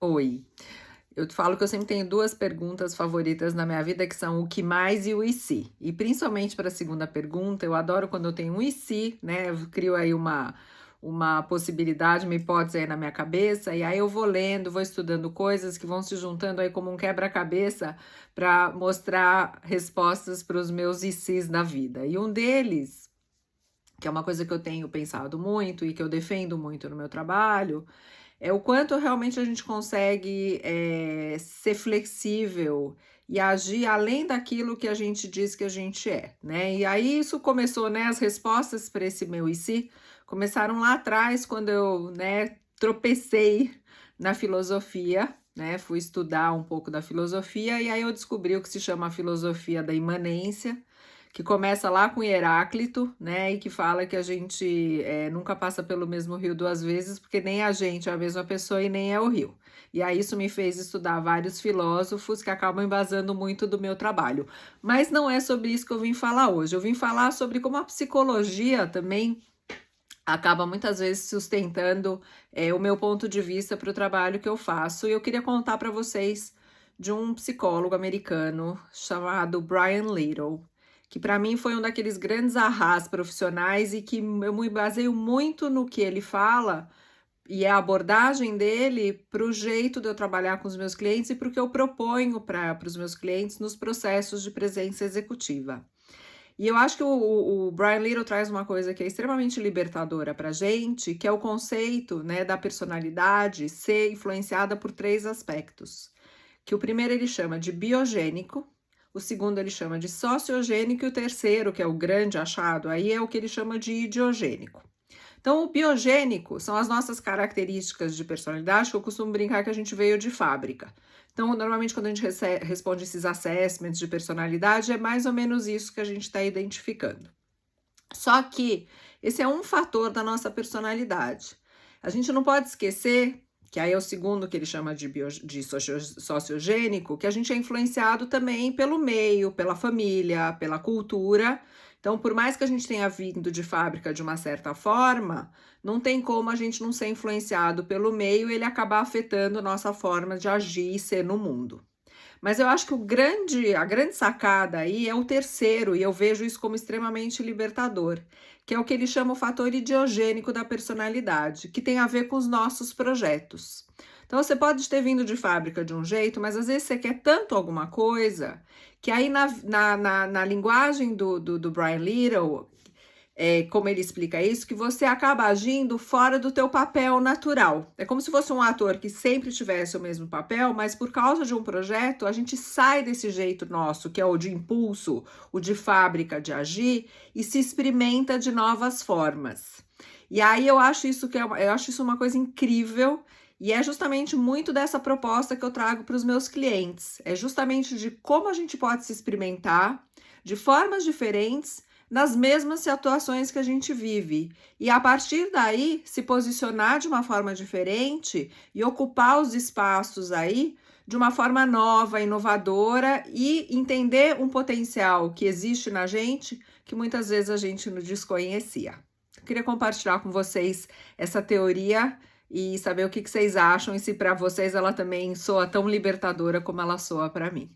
Oi. Eu te falo que eu sempre tenho 2 perguntas favoritas na minha vida, que são o "que mais" e o "e se". E principalmente para a segunda pergunta, eu adoro quando eu tenho um "e se", né, eu crio aí uma possibilidade, uma hipótese aí na minha cabeça, e aí eu vou lendo, vou estudando coisas que vão se juntando aí como um quebra-cabeça para mostrar respostas para os meus "e se's" da vida. E um deles, que é uma coisa que eu tenho pensado muito e que eu defendo muito no meu trabalho, é o quanto realmente a gente consegue, ser flexível e agir além daquilo que a gente diz que a gente é, né. E aí isso começou, né, as respostas para esse meu "e se", começaram lá atrás quando eu, né, tropecei na filosofia, né, fui estudar um pouco da filosofia e aí eu descobri o que se chama a filosofia da imanência, que começa lá com Heráclito, né, e que fala que a gente, nunca passa pelo mesmo rio 2 vezes, porque nem a gente é a mesma pessoa e nem é o rio. E aí isso me fez estudar vários filósofos que acabam embasando muito do meu trabalho. Mas não é sobre isso que eu vim falar hoje, eu vim falar sobre como a psicologia também acaba muitas vezes sustentando, o meu ponto de vista para o trabalho que eu faço. E eu queria contar para vocês de um psicólogo americano chamado Brian Little, que para mim foi um daqueles grandes ahás profissionais e que eu me baseio muito no que ele fala e a abordagem dele para o jeito de eu trabalhar com os meus clientes e para o que eu proponho para os meus clientes nos processos de presença executiva. E eu acho que o Brian Little traz uma coisa que é extremamente libertadora pra gente, que é o conceito, né, da personalidade ser influenciada por 3 aspectos, que o primeiro ele chama de biogênico, o segundo ele chama de sociogênico e o terceiro, que é o grande achado, aí é o que ele chama de idiogênico. Então, o biogênico são as nossas características de personalidade, que eu costumo brincar que a gente veio de fábrica. Então, normalmente, quando a gente responde esses assessments de personalidade, é mais ou menos isso que a gente está identificando. Só que esse é um fator da nossa personalidade. A gente não pode esquecer, que aí é o segundo que ele chama de sociogênico, que a gente é influenciado também pelo meio, pela família, pela cultura. Então, por mais que a gente tenha vindo de fábrica de uma certa forma, não tem como a gente não ser influenciado pelo meio e ele acabar afetando a nossa forma de agir e ser no mundo. Mas eu acho que a grande sacada aí é o terceiro, e eu vejo isso como extremamente libertador, que é o que ele chama o fator idiogênico da personalidade, que tem a ver com os nossos projetos. Então você pode ter vindo de fábrica de um jeito, mas às vezes você quer tanto alguma coisa, que aí na linguagem do Brian Little, como ele explica isso, que você acaba agindo fora do teu papel natural. É como se fosse um ator que sempre tivesse o mesmo papel, mas por causa de um projeto, a gente sai desse jeito nosso, que é o de impulso, o de fábrica de agir, e se experimenta de novas formas. E aí eu acho isso eu acho isso uma coisa incrível, e é justamente muito dessa proposta que eu trago para os meus clientes. É justamente de como a gente pode se experimentar de formas diferentes nas mesmas situações que a gente vive. E a partir daí, se posicionar de uma forma diferente e ocupar os espaços aí de uma forma nova, inovadora e entender um potencial que existe na gente que muitas vezes a gente não desconhecia. Eu queria compartilhar com vocês essa teoria e saber o que vocês acham e se para vocês ela também soa tão libertadora como ela soa para mim.